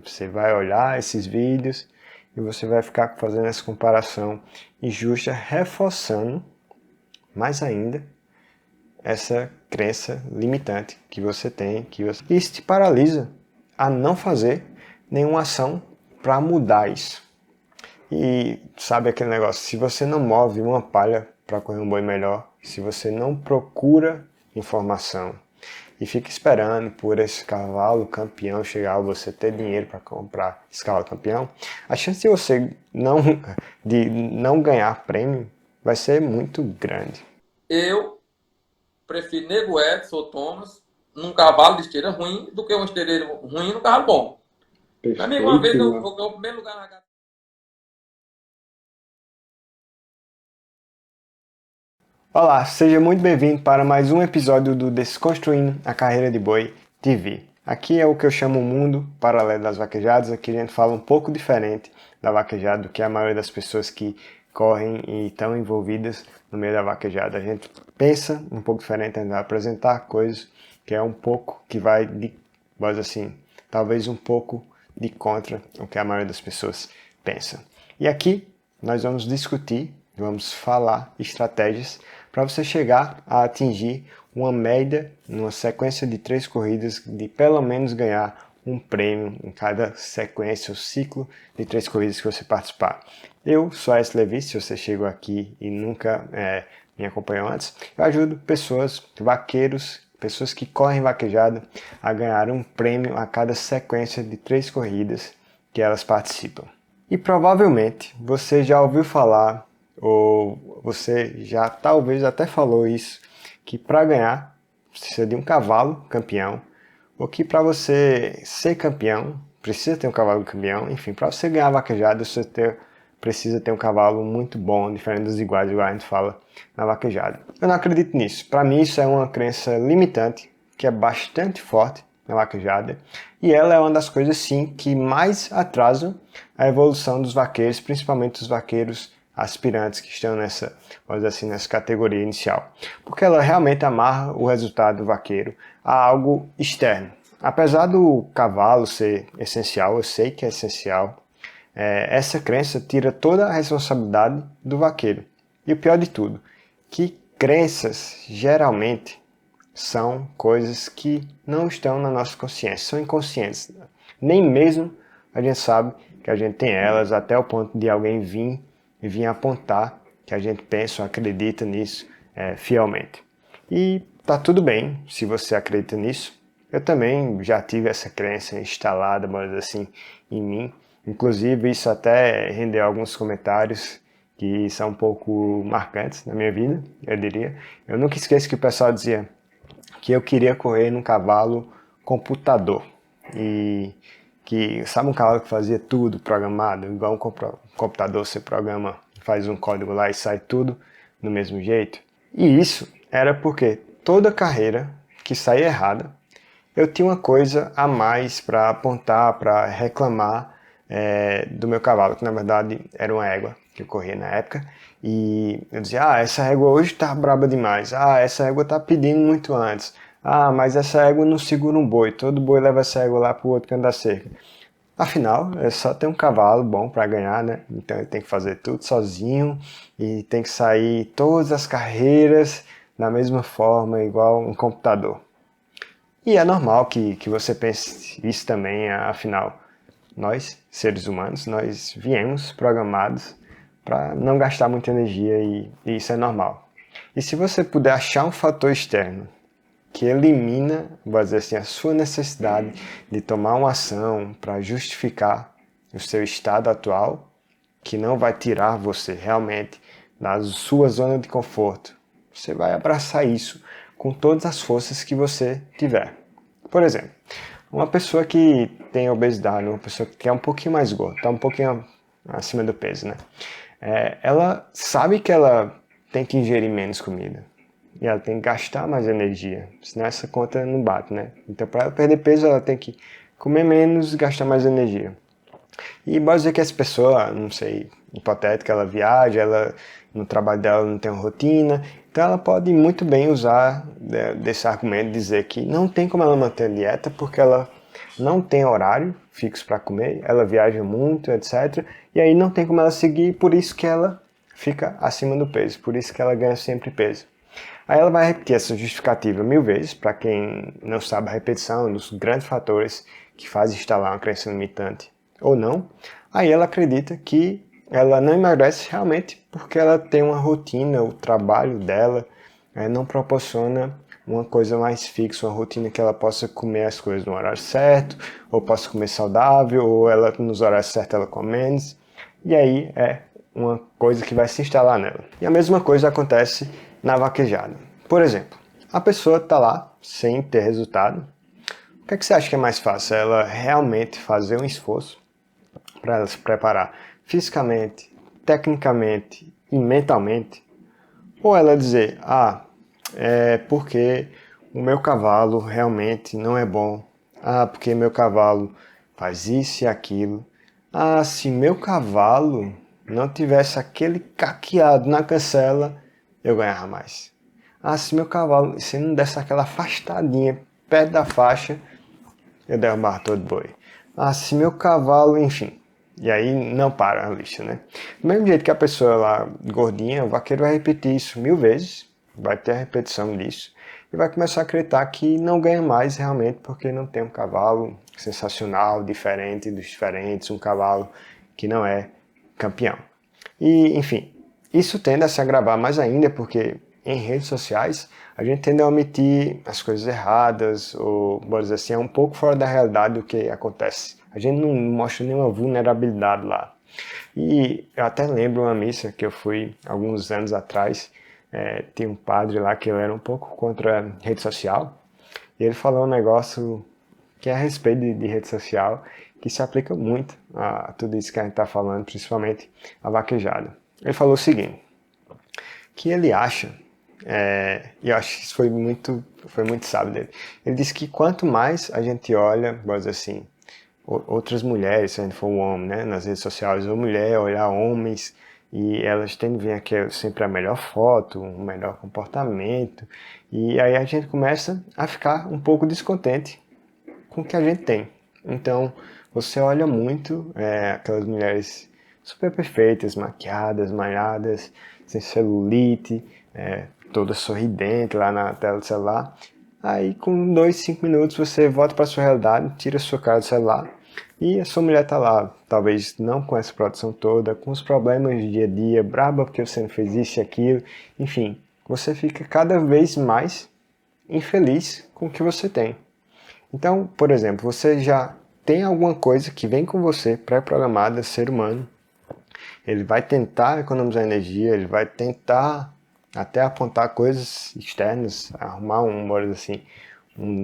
Você vai olhar esses vídeos e você vai ficar fazendo essa comparação injusta, reforçando mais ainda essa crença limitante que você tem, isso te paralisa a não fazer nenhuma ação para mudar isso. E sabe aquele negócio, se você não move uma palha para correr um boi melhor, se você não procura informação e fica esperando por esse cavalo campeão chegar, ou você ter dinheiro para comprar esse cavalo campeão, a chance de você não ganhar prêmio vai ser muito grande. Eu prefiro Nego Edson ou Thomas num cavalo de esteira ruim do que um esteireiro ruim num cavalo bom. Meu amigo, uma vez eu Perfeito. ganhei o primeiro lugar na. Olá, seja muito bem-vindo para mais um episódio do Desconstruindo a Carreira de Boi TV. Aqui é o que eu chamo o mundo paralelo das vaquejadas. Aqui a gente fala um pouco diferente da vaquejada do que a maioria das pessoas que correm e estão envolvidas no meio da vaquejada. A gente pensa um pouco diferente, a gente vai apresentar coisas que é um pouco que vai de, vamos assim, talvez um pouco de contra o que a maioria das pessoas pensa. E aqui nós vamos discutir, vamos falar estratégias para você chegar a atingir uma média numa sequência de 3 corridas de pelo menos ganhar um prêmio em cada sequência, o ciclo de 3 corridas que você participar. Eu sou a S. Levi, se você chegou aqui e nunca me acompanhou antes, eu ajudo pessoas, vaqueiros, pessoas que correm vaquejada a ganhar um prêmio a cada sequência de 3 corridas que elas participam. E provavelmente você já ouviu falar, ou você já talvez até falou isso, que para ganhar precisa de um cavalo campeão, ou que para você ser campeão precisa ter um cavalo campeão. Enfim, para você ganhar a vaquejada você precisa ter um cavalo muito bom, diferente dos iguais, igual a gente fala na vaquejada. Eu não acredito nisso. Para mim isso é uma crença limitante, que é bastante forte na vaquejada, e ela é uma das coisas sim que mais atrasam a evolução dos vaqueiros, principalmente os vaqueiros aspirantes que estão nessa, vamos dizer assim, nessa categoria inicial, porque ela realmente amarra o resultado do vaqueiro a algo externo. Apesar do cavalo ser essencial, eu sei que é essencial, essa crença tira toda a responsabilidade do vaqueiro. E o pior de tudo, que crenças geralmente são coisas que não estão na nossa consciência, são inconscientes. Nem mesmo a gente sabe que a gente tem elas, até o ponto de alguém vir apontar que a gente pensa ou acredita nisso fielmente. E tá tudo bem se você acredita nisso. Eu também já tive essa crença instalada, mas assim, em mim. Inclusive, isso até rendeu alguns comentários que são um pouco marcantes na minha vida, eu diria. Eu nunca esqueço que o pessoal dizia que eu queria correr num cavalo computador. E que, sabe, um cavalo que fazia tudo programado, igual um computador, você programa, faz um código lá e sai tudo do mesmo jeito. E isso era porque toda carreira que saía errada, eu tinha uma coisa a mais para apontar, para reclamar do meu cavalo, que na verdade era uma égua que eu corria na época. E eu dizia, essa égua hoje tá braba demais, essa égua tá pedindo muito antes, mas essa égua não segura um boi, todo boi leva essa égua lá pro outro canto da cerca. Afinal, é só ter um cavalo bom para ganhar, né? Então ele tem que fazer tudo sozinho e tem que sair todas as carreiras da mesma forma, igual um computador. E é normal que você pense isso também, afinal, nós, seres humanos, nós viemos programados para não gastar muita energia e isso é normal. E se você puder achar um fator externo que elimina, vou dizer assim, a sua necessidade de tomar uma ação para justificar o seu estado atual, que não vai tirar você realmente da sua zona de conforto, você vai abraçar isso com todas as forças que você tiver. Por exemplo, uma pessoa que tem obesidade, uma pessoa que é um pouquinho mais gorda, está um pouquinho acima do peso, né? Ela sabe que ela tem que ingerir menos comida. E ela tem que gastar mais energia, senão essa conta não bate, né? Então, para ela perder peso, ela tem que comer menos e gastar mais energia. E pode dizer que essa pessoa, não sei, hipotética, ela viaja, ela no trabalho dela não tem uma rotina, então ela pode muito bem usar desse argumento, dizer que não tem como ela manter a dieta porque ela não tem horário fixo para comer, ela viaja muito, etc. E aí não tem como ela seguir, por isso que ela fica acima do peso, por isso que ela ganha sempre peso. Aí ela vai repetir essa justificativa 1000 vezes, para quem não sabe, a repetição é um dos grandes fatores que faz instalar uma crença limitante ou não. Aí ela acredita que ela não emagrece realmente porque ela tem uma rotina, o trabalho dela não proporciona uma coisa mais fixa, uma rotina que ela possa comer as coisas no horário certo, ou possa comer saudável, ou ela nos horários certos ela come menos. E aí é uma coisa que vai se instalar nela. E a mesma coisa acontece na vaquejada. Por exemplo, a pessoa está lá sem ter resultado. O que é que você acha que é mais fácil? Ela realmente fazer um esforço para ela se preparar fisicamente, tecnicamente e mentalmente? Ou ela dizer, é porque o meu cavalo realmente não é bom. Porque meu cavalo faz isso e aquilo. Se meu cavalo não tivesse aquele caqueado na cancela, eu ganhava mais. Se meu cavalo, se não desse aquela afastadinha perto da faixa, eu derrubava todo boi. Se meu cavalo, enfim. E aí não para a lista, né? Do mesmo jeito que a pessoa lá, gordinha, o vaqueiro vai repetir isso 1000 vezes, vai ter a repetição disso, e vai começar a acreditar que não ganha mais realmente porque não tem um cavalo sensacional, diferente dos diferentes, um cavalo que não é campeão. E, enfim, isso tende a se agravar mais ainda porque em redes sociais a gente tende a omitir as coisas erradas, ou, vamos dizer assim, é um pouco fora da realidade do que acontece. A gente não mostra nenhuma vulnerabilidade lá. E eu até lembro uma missa que eu fui alguns anos atrás, tinha um padre lá que ele era um pouco contra a rede social, e ele falou um negócio que é a respeito de rede social, que se aplica muito a tudo isso que a gente está falando, principalmente a vaquejada. Ele falou o seguinte, que ele acha, e eu acho que isso foi muito sábio dele, ele disse que quanto mais a gente olha, vamos dizer assim, outras mulheres, se a gente for um homem, né, nas redes sociais, ou mulher, olhar homens, e elas tendem a ver aqui sempre a melhor foto, um melhor comportamento, e aí a gente começa a ficar um pouco descontente com o que a gente tem. Então, você olha muito aquelas mulheres super perfeitas, maquiadas, malhadas, sem celulite, toda sorridente lá na tela do celular. Aí, com 2, 5 minutos, você volta para a sua realidade, tira a sua cara do celular e a sua mulher está lá, talvez não com essa produção toda, com os problemas do dia a dia, braba porque você não fez isso e aquilo, enfim, você fica cada vez mais infeliz com o que você tem. Então, por exemplo, você já tem alguma coisa que vem com você pré-programada, ser humano. Ele vai tentar economizar energia, ele vai tentar até apontar coisas externas, arrumar uma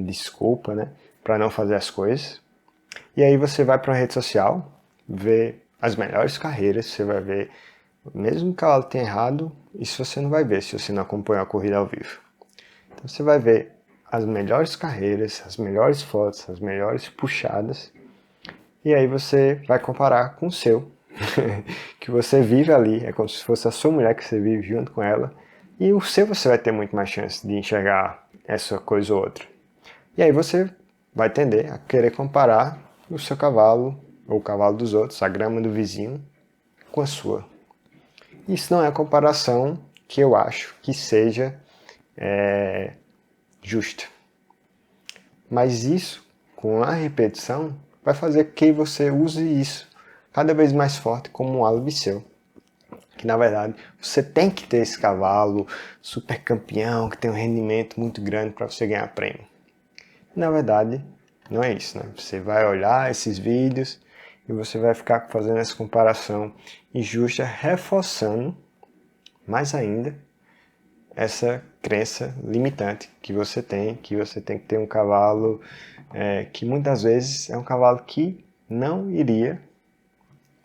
desculpa, né, para não fazer as coisas. E aí você vai para uma rede social, vê as melhores carreiras, você vai ver, mesmo que o cavalo tenha errado, isso você não vai ver se você não acompanhar a corrida ao vivo. Então você vai ver as melhores carreiras, as melhores fotos, as melhores puxadas, e aí você vai comparar com o seu, que você vive ali, é como se fosse a sua mulher que você vive junto com ela, e o seu você vai ter muito mais chance de enxergar essa coisa ou outra. E aí você vai tender a querer comparar o seu cavalo, ou o cavalo dos outros, a grama do vizinho, com a sua. Isso não é a comparação que eu acho que seja justa. Mas isso, com a repetição, vai fazer que você use isso cada vez mais forte como um álibi seu. Que na verdade você tem que ter esse cavalo super campeão, que tem um rendimento muito grande para você ganhar prêmio. Na verdade, não é isso, né? Você vai olhar esses vídeos e você vai ficar fazendo essa comparação injusta, reforçando mais ainda essa crença limitante que você tem que ter um cavalo que muitas vezes é um cavalo que não iria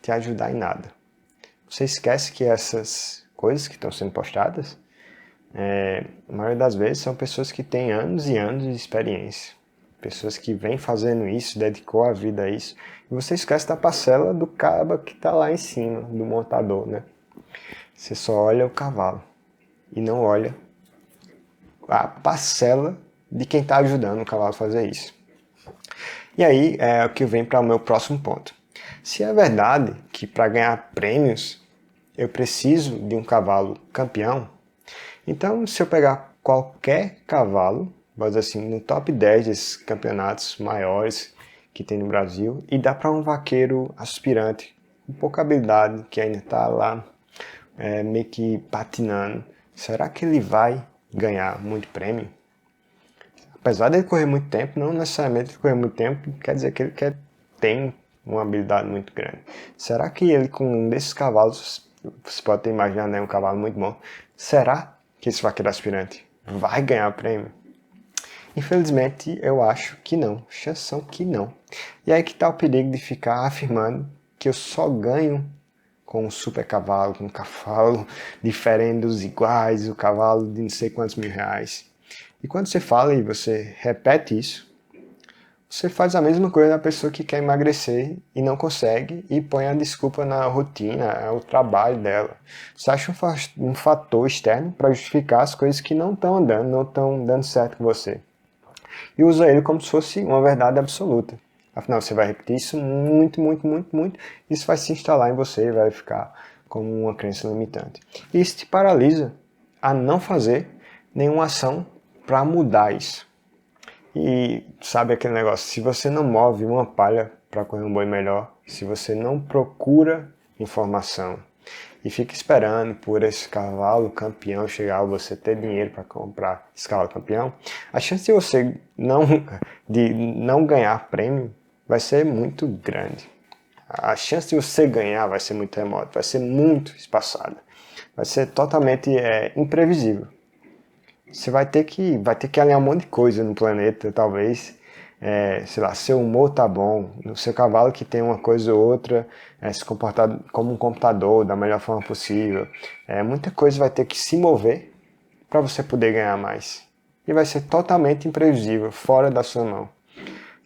te ajudar em nada. Você esquece que essas coisas que estão sendo postadas, a maioria das vezes são pessoas que têm anos e anos de experiência. Pessoas que vêm fazendo isso, dedicou a vida a isso. E você esquece da parcela do cabo que está lá em cima, do montador, né? Você só olha o cavalo e não olha a parcela de quem está ajudando o cavalo a fazer isso. E aí é o que vem para o meu próximo ponto. Se é verdade que para ganhar prêmios eu preciso de um cavalo campeão, então se eu pegar qualquer cavalo, vamos dizer assim, no top 10 desses campeonatos maiores que tem no Brasil, e dá para um vaqueiro aspirante, com pouca habilidade, que ainda está lá meio que patinando, será que ele vai ganhar muito prêmio? Apesar dele correr muito tempo, não necessariamente ele correr muito tempo quer dizer que ele tem uma habilidade muito grande. Será que ele com um desses cavalos, você pode ter imaginado, né, um cavalo muito bom, será que esse vaqueiro aspirante vai ganhar o prêmio? Infelizmente, eu acho que não. Chances são que não. E aí que está o perigo de ficar afirmando que eu só ganho com um super cavalo, com um cavalo diferente dos iguais, o cavalo de não sei quantos mil reais. E quando você fala e você repete isso, você faz a mesma coisa da pessoa que quer emagrecer e não consegue e põe a desculpa na rotina, é o trabalho dela. Você acha um fator externo para justificar as coisas que não estão andando, não estão dando certo com você. E usa ele como se fosse uma verdade absoluta. Afinal, você vai repetir isso muito, muito, muito, muito. Isso vai se instalar em você e vai ficar como uma crença limitante. E isso te paralisa a não fazer nenhuma ação para mudar isso. E sabe aquele negócio, se você não move uma palha para correr um boi melhor, se você não procura informação e fica esperando por esse cavalo campeão chegar, você ter dinheiro para comprar esse cavalo campeão, a chance de você não ganhar prêmio vai ser muito grande. A chance de você ganhar vai ser muito remota, vai ser muito espaçada, vai ser totalmente imprevisível. Você vai ter que alinhar um monte de coisa no planeta, talvez. Sei lá, seu humor tá bom, o seu cavalo que tem uma coisa ou outra, se comportar como um computador da melhor forma possível. Muita coisa vai ter que se mover para você poder ganhar mais. E vai ser totalmente imprevisível, fora da sua mão.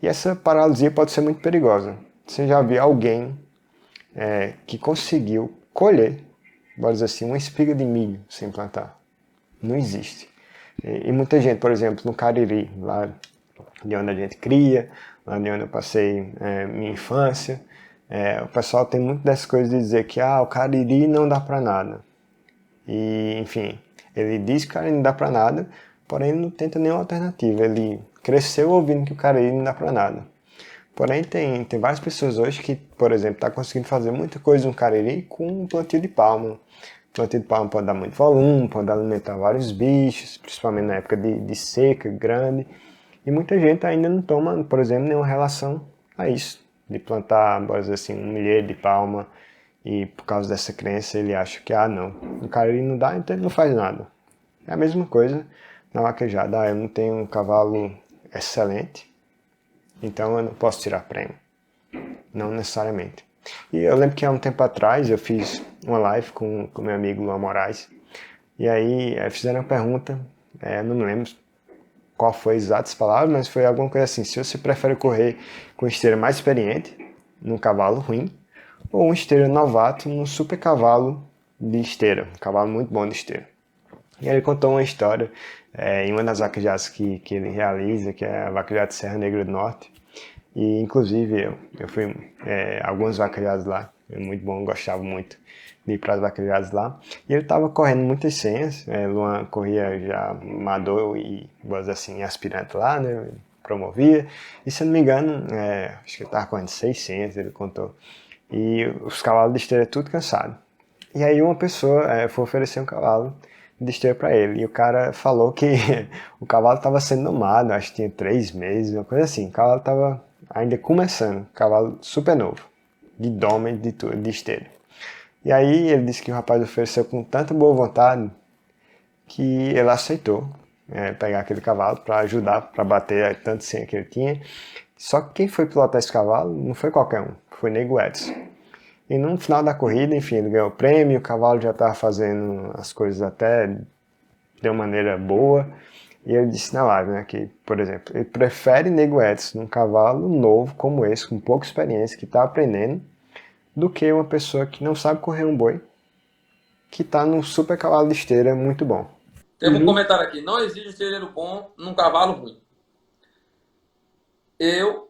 E essa paralisia pode ser muito perigosa. Você já viu alguém que conseguiu colher, vamos dizer assim, uma espiga de milho sem plantar? Não existe. E muita gente, por exemplo, no Cariri, lá de onde a gente cria, lá de onde eu passei minha infância, o pessoal tem muito dessas coisas de dizer que o Cariri não dá pra nada. E, enfim, ele diz que o Cariri não dá pra nada, porém ele não tenta nenhuma alternativa. Ele cresceu ouvindo que o Cariri não dá pra nada. Porém, tem várias pessoas hoje que, por exemplo, estão conseguindo fazer muita coisa no Cariri com um plantio de palma. Plantio de palma pode dar muito volume, pode alimentar vários bichos, principalmente na época de seca grande. E muita gente ainda não toma, por exemplo, nenhuma relação a isso, de plantar, por exemplo, assim, um milheiro de palma, e por causa dessa crença ele acha que, não, o Cariri não dá, então ele não faz nada. É a mesma coisa na vaquejada, eu não tenho um cavalo excelente, então eu não posso tirar prêmio. Não necessariamente. E eu lembro que há um tempo atrás eu fiz uma live com meu amigo Luan Moraes, e aí fizeram uma pergunta, não me lembro qual foi exatas palavras, mas foi alguma coisa assim, se você prefere correr com esteira mais experiente, num cavalo ruim, ou um esteira novato num super cavalo de esteira, um cavalo muito bom de esteira. E aí ele contou uma história em uma das vaquejadas que ele realiza, que é a vaquejada de Serra Negra do Norte. E inclusive eu fui algumas vaquejadas lá, é muito bom, gostava muito de ir para as vaquejadas lá. E ele estava correndo muitas senhas, Luan corria já amador e, assim, aspirante lá, né, promovia. E se eu não me engano, acho que ele estava correndo 6 senhas, ele contou. E os cavalos de esteira tudo cansado. E aí uma pessoa foi oferecer um cavalo de esteira para ele. E o cara falou que o cavalo estava sendo domado, acho que tinha 3 meses, uma coisa assim. O cavalo estava ainda começando, cavalo super novo, de doma e de esteira. E aí ele disse que o rapaz ofereceu com tanta boa vontade que ele aceitou pegar aquele cavalo para ajudar, para bater tanto senha que ele tinha. Só que quem foi pilotar esse cavalo não foi qualquer um, foi Nego Edson. E no final da corrida, enfim, ele ganhou o prêmio, o cavalo já estava fazendo as coisas até de uma maneira boa. E ele disse na live, né, que, por exemplo, ele prefere Nego Edson num cavalo novo como esse, com pouca experiência, que está aprendendo, do que uma pessoa que não sabe correr um boi, que está num super cavalo de esteira muito bom. Temos um comentário aqui. Não existe um esteiro bom num cavalo ruim. Eu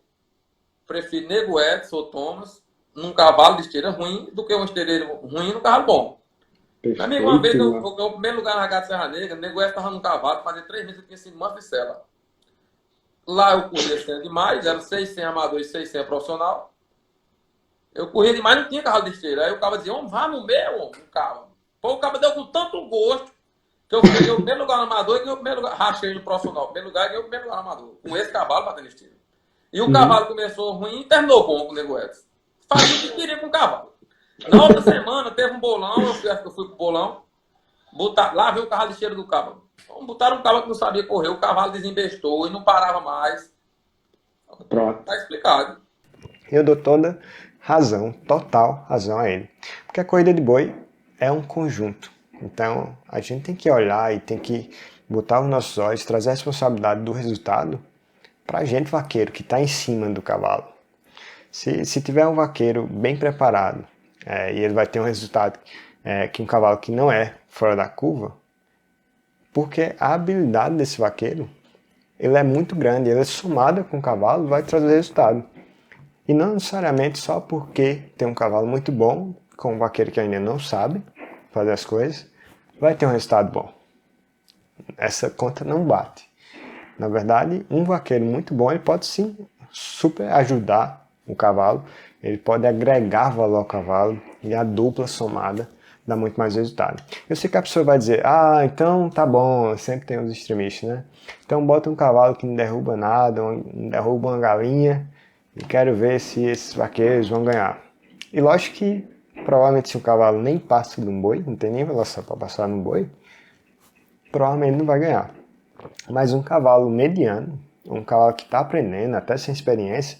prefiro Nego Edson ou Thomas num cavalo de esteira ruim do que um esteireiro ruim num cavalo bom. Meu amigo, uma vez eu primeiro lugar na Gata Serra Negra, o Nego Edson estava num cavalo, fazia 3 meses que eu tinha sido manso de sela. Lá eu corria 100 demais, eram 600 amador e 600 profissional. Eu corria demais, não tinha cavalo de esteira. Aí o cara dizia, homem, vá no meu, homem, o cavalo. Pô, o cara deu com tanto gosto que eu peguei o primeiro lugar no amador e ganhei o primeiro lugar, rachei no profissional. Primeiro lugar e ganhei o primeiro lugar no amador. Com esse cavalo batendo esteira. E o cavalo começou ruim e terminou bom com o Nego Edson. Fazia o que queria com o cavalo. Na outra semana teve um bolão, eu fui pro bolão, lá veio o cavalo de esteira do cavalo. Então, botaram um cavalo que não sabia correr, o cavalo desembestou e não parava mais. Pronto. Tá explicado. Eu dou toda razão, total razão a ele. Porque a corrida de boi é um conjunto. Então, a gente tem que olhar e tem que botar os nossos olhos, trazer a responsabilidade do resultado para a gente, vaqueiro, que está em cima do cavalo. Se tiver um vaqueiro bem preparado e ele vai ter um resultado que um cavalo que não é fora da curva, porque a habilidade desse vaqueiro ele é muito grande, ele é somado com o cavalo, vai trazer resultado. E não necessariamente só porque tem um cavalo muito bom, com um vaqueiro que ainda não sabe fazer as coisas, vai ter um resultado bom. Essa conta não bate. Na verdade, um vaqueiro muito bom, ele pode sim super ajudar o cavalo, ele pode agregar valor ao cavalo e a dupla somada dá muito mais resultado. Eu sei que a pessoa vai dizer, então tá bom, sempre tem os extremistas, né? Então bota um cavalo que não derruba nada, não derruba uma galinha e quero ver se esses vaqueiros vão ganhar. E lógico que provavelmente se o cavalo nem passa de um boi, não tem nem velocidade para passar num boi, provavelmente não vai ganhar. Mas um cavalo mediano, um cavalo que está aprendendo, até sem experiência,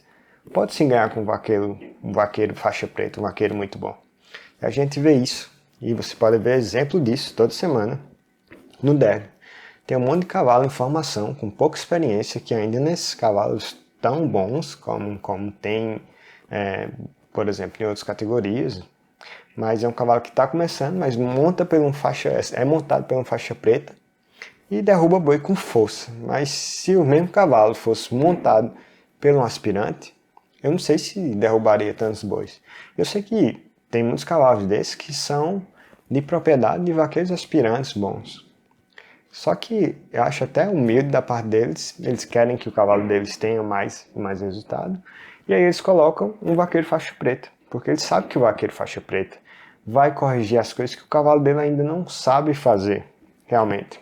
pode sim ganhar com um vaqueiro faixa preta, um vaqueiro muito bom. E a gente vê isso, e você pode ver exemplo disso toda semana no derby. Tem um monte de cavalo em formação, com pouca experiência, que ainda nesses cavalos tão bons, como tem, por exemplo, em outras categorias, mas é um cavalo que está começando, mas é montado por um faixa preta, e derruba boi com força. Mas se o mesmo cavalo fosse montado por um aspirante, eu não sei se derrubaria tantos bois. Eu sei que tem muitos cavalos desses que são de propriedade de vaqueiros aspirantes bons. Só que eu acho até humilde da parte deles, eles querem que o cavalo deles tenha mais resultado, e aí eles colocam um vaqueiro faixa preta, porque eles sabem que o vaqueiro faixa preta vai corrigir as coisas que o cavalo dele ainda não sabe fazer, realmente.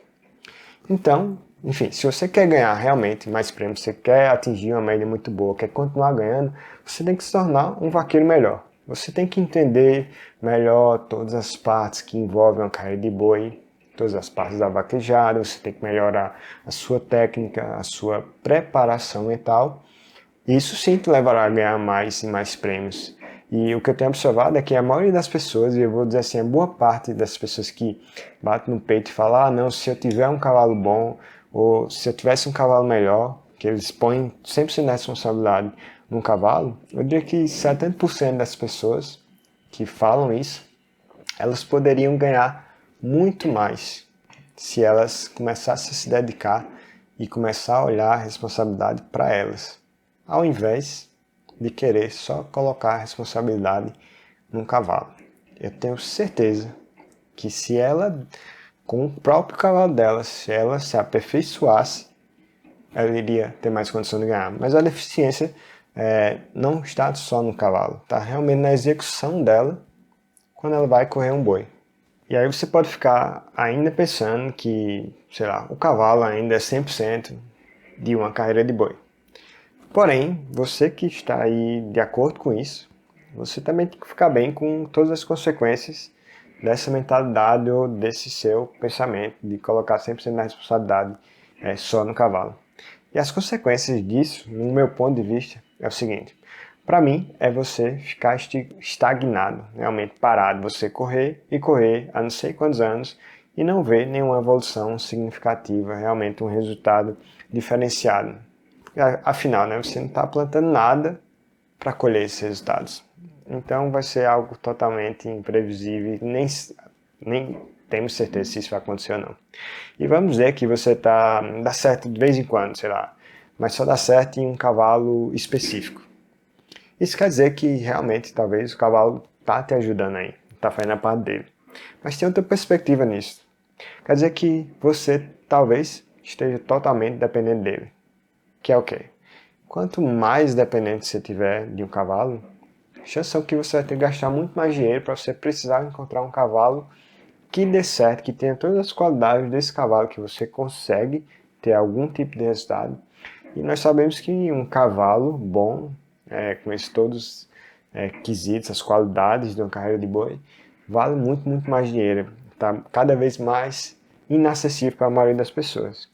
Então, enfim, se você quer ganhar realmente mais prêmios, você quer atingir uma média muito boa, quer continuar ganhando, você tem que se tornar um vaqueiro melhor. Você tem que entender melhor todas as partes que envolvem uma carreira de boi, todas as partes da vaquejada, você tem que melhorar a sua técnica, a sua preparação mental. Isso sim te levará a ganhar mais e mais prêmios. E o que eu tenho observado é que a maioria das pessoas, e eu vou dizer assim, a boa parte das pessoas que batem no peito e falam, não, se eu tiver um cavalo bom, ou se eu tivesse um cavalo melhor, que eles põem 100% da responsabilidade num cavalo, eu diria que 70% das pessoas que falam isso, elas poderiam ganhar muito mais se elas começassem a se dedicar e começar a olhar a responsabilidade para elas, ao invés de querer só colocar a responsabilidade num cavalo. Eu tenho certeza que se ela, com o próprio cavalo dela, se ela se aperfeiçoasse, ela iria ter mais condição de ganhar. Mas a deficiência não está só no cavalo, está realmente na execução dela quando ela vai correr um boi. E aí você pode ficar ainda pensando que, sei lá, o cavalo ainda é 100% de uma carreira de boi. Porém, você que está aí de acordo com isso, você também tem que ficar bem com todas as consequências dessa mentalidade ou desse seu pensamento de colocar 100% da responsabilidade só no cavalo. E as consequências disso, no meu ponto de vista, é o seguinte. Para mim, é você ficar estagnado, realmente parado, você correr e correr há não sei quantos anos e não ver nenhuma evolução significativa, realmente um resultado diferenciado. Afinal, você não está plantando nada para colher esses resultados. Então vai ser algo totalmente imprevisível, nem temos certeza se isso vai acontecer ou não. E vamos dizer que você dá certo de vez em quando, sei lá, mas só dá certo em um cavalo específico. Isso quer dizer que realmente talvez o cavalo está te ajudando aí, está fazendo a parte dele. Mas tem outra perspectiva nisso. Quer dizer que você talvez esteja totalmente dependente dele. Que é o quê? Quanto mais dependente você tiver de um cavalo, a chance são que você vai ter que gastar muito mais dinheiro para você precisar encontrar um cavalo que dê certo, que tenha todas as qualidades desse cavalo, que você consegue ter algum tipo de resultado. E nós sabemos que um cavalo bom, com esses todos quesitos, as qualidades de uma carreira de boi, vale muito, muito mais dinheiro. Está cada vez mais inacessível para a maioria das pessoas.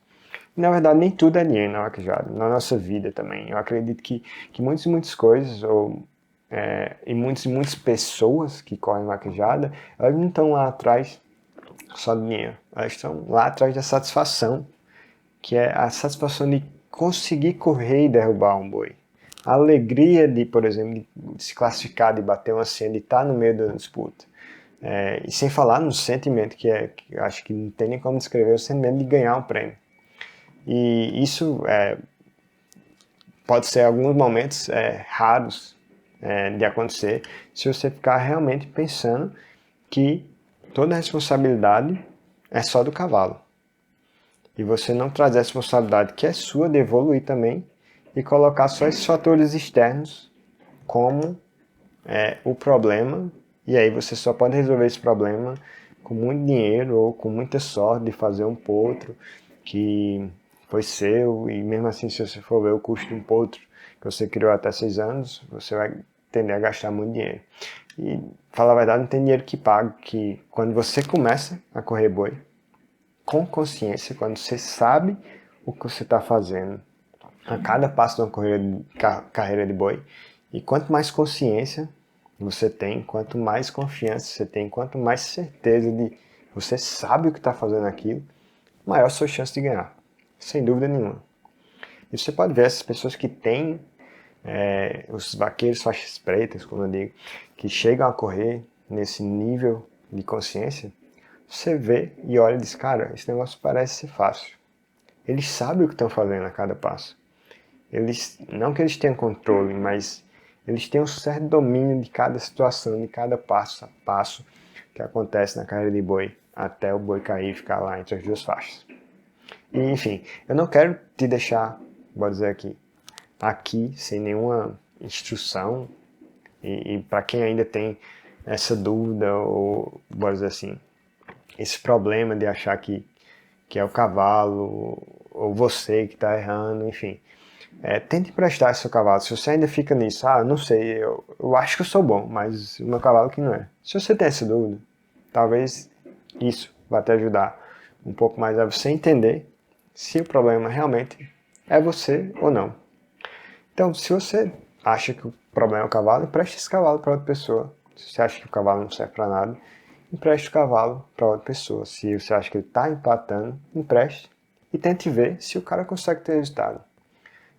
E, na verdade, nem tudo é dinheiro na vaquejada, na nossa vida também. Eu acredito que muitas e muitas coisas, e muitas pessoas que correm vaquejada, elas não estão lá atrás só do dinheiro. Elas estão lá atrás da satisfação, que é a satisfação de conseguir correr e derrubar um boi. A alegria de, por exemplo, de se classificar, de bater uma senha, de estar no meio da disputa. E sem falar no sentimento que eu acho que não tem nem como descrever, o sentimento de ganhar um prêmio. E isso pode ser alguns momentos raros de acontecer se você ficar realmente pensando que toda a responsabilidade é só do cavalo. E você não trazer a responsabilidade que é sua de evoluir também e colocar só esses fatores externos como o problema, e aí você só pode resolver esse problema com muito dinheiro ou com muita sorte de fazer um potro que foi seu, e mesmo assim, se você for ver o custo de um potro que você criou até 6 anos, você vai tender a gastar muito dinheiro. E, falar a verdade, não tem dinheiro que pague, que quando você começa a correr boi, com consciência, quando você sabe o que você está fazendo a cada passo de uma carreira de boi, e quanto mais consciência você tem, quanto mais confiança você tem, quanto mais certeza de você sabe o que está fazendo aquilo, maior a sua chance de ganhar, sem dúvida nenhuma. E você pode ver essas pessoas que têm os vaqueiros faixas pretas, como eu digo, que chegam a correr nesse nível de consciência, você vê e olha e diz, cara, esse negócio parece ser fácil. Eles sabem o que estão fazendo a cada passo. Não que eles tenham controle, mas eles têm um certo domínio de cada situação, de cada passo a passo que acontece na carreira de boi, até o boi cair e ficar lá entre as duas faixas. E, enfim, eu não quero te deixar, vou dizer aqui sem nenhuma instrução, e para quem ainda tem essa dúvida, ou, vou dizer assim, esse problema de achar que é o cavalo, ou você que está errando, enfim. Tente emprestar seu cavalo. Se você ainda fica nisso, não sei, eu acho que eu sou bom, mas o meu cavalo que não é. Se você tem essa dúvida, talvez isso vá te ajudar um pouco mais a você entender se o problema realmente é você ou não. Então, se você acha que o problema é o cavalo, empreste esse cavalo para outra pessoa. Se você acha que o cavalo não serve para nada, empreste o cavalo para outra pessoa. Se você acha que ele está empatando, empreste e tente ver se o cara consegue ter resultado.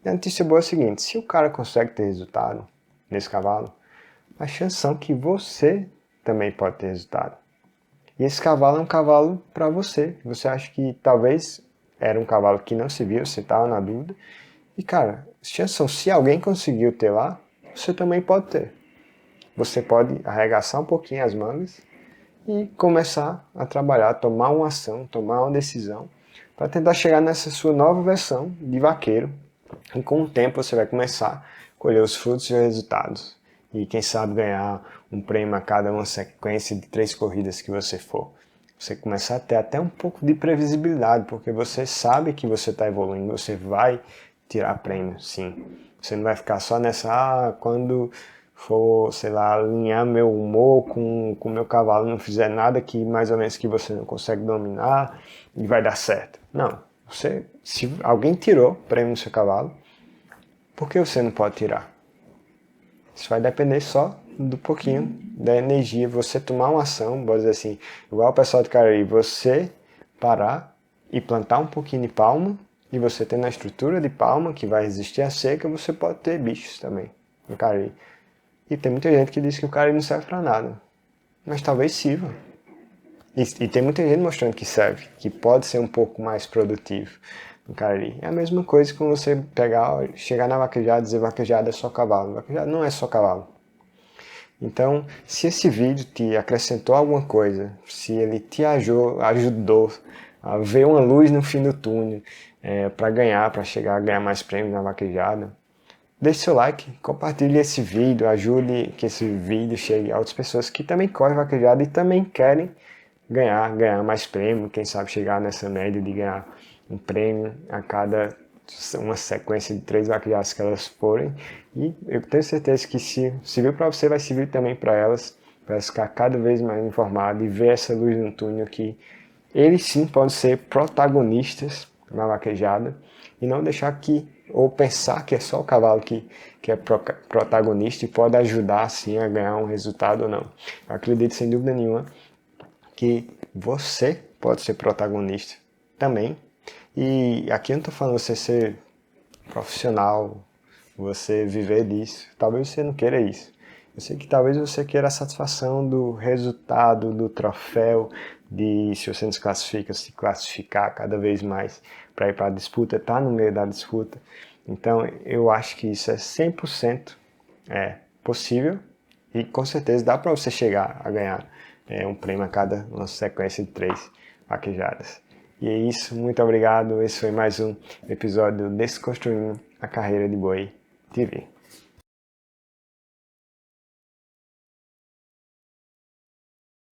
E a notícia boa é a seguinte, se o cara consegue ter resultado nesse cavalo, a chance são que você também pode ter resultado. E esse cavalo é um cavalo para você. Você acha que talvez era um cavalo que não se viu, você estava na dúvida. E cara, as chances são, se alguém conseguiu ter lá, você também pode ter. Você pode arregaçar um pouquinho as mangas e começar a trabalhar, tomar uma ação, tomar uma decisão para tentar chegar nessa sua nova versão de vaqueiro. E com o tempo você vai começar a colher os frutos e os resultados. E quem sabe ganhar um prêmio a cada uma sequência de 3 corridas que você for. Você começar a ter até um pouco de previsibilidade, porque você sabe que você está evoluindo, você vai tirar prêmio, sim. Você não vai ficar só nessa, quando for, sei lá, alinhar meu humor com o meu cavalo, não fizer nada que mais ou menos que você não consegue dominar e vai dar certo. Não. Se alguém tirou prêmio no seu cavalo, por que você não pode tirar? Isso vai depender só do pouquinho da energia, você tomar uma ação, vou dizer assim, igual o pessoal de Cariri, você parar e plantar um pouquinho de palma, e você tendo a estrutura de palma que vai resistir à seca, você pode ter bichos também no Cariri. E tem muita gente que diz que o Cariri não serve para nada, mas talvez sirva. E tem muita gente mostrando que serve, que pode ser um pouco mais produtivo. no Cariri. É a mesma coisa que você pegar, chegar na vaquejada e dizer vaquejada é só cavalo. Vaquejada não é só cavalo. Então, se esse vídeo te acrescentou alguma coisa, se ele te ajudou a ver uma luz no fim do túnel, para chegar a ganhar mais prêmios na vaquejada, deixe seu like, compartilhe esse vídeo, ajude que esse vídeo chegue a outras pessoas que também correm vaquejada e também querem ganhar mais prêmio, quem sabe chegar nessa média de ganhar um prêmio a cada uma sequência de 3 vaquejadas que elas forem. E eu tenho certeza que se serviu para você, vai servir também para elas ficar cada vez mais informadas e ver essa luz no túnel que eles sim podem ser protagonistas na vaquejada e não deixar ou pensar que é só o cavalo que é protagonista e pode ajudar assim a ganhar um resultado ou não. Eu acredito sem dúvida nenhuma que você pode ser protagonista também. E aqui eu não estou falando você ser profissional, você viver disso. Talvez você não queira isso. Eu sei que talvez você queira a satisfação do resultado, do troféu, de se você não se classifica, se classificar cada vez mais para ir para a disputa, estar no meio da disputa. Então eu acho que isso é 100% possível e com certeza dá para você chegar a ganhar um prêmio a cada uma sequência de 3 vaquejadas. E é isso, muito obrigado. Esse foi mais um episódio Desconstruindo a Carreira de Boi TV.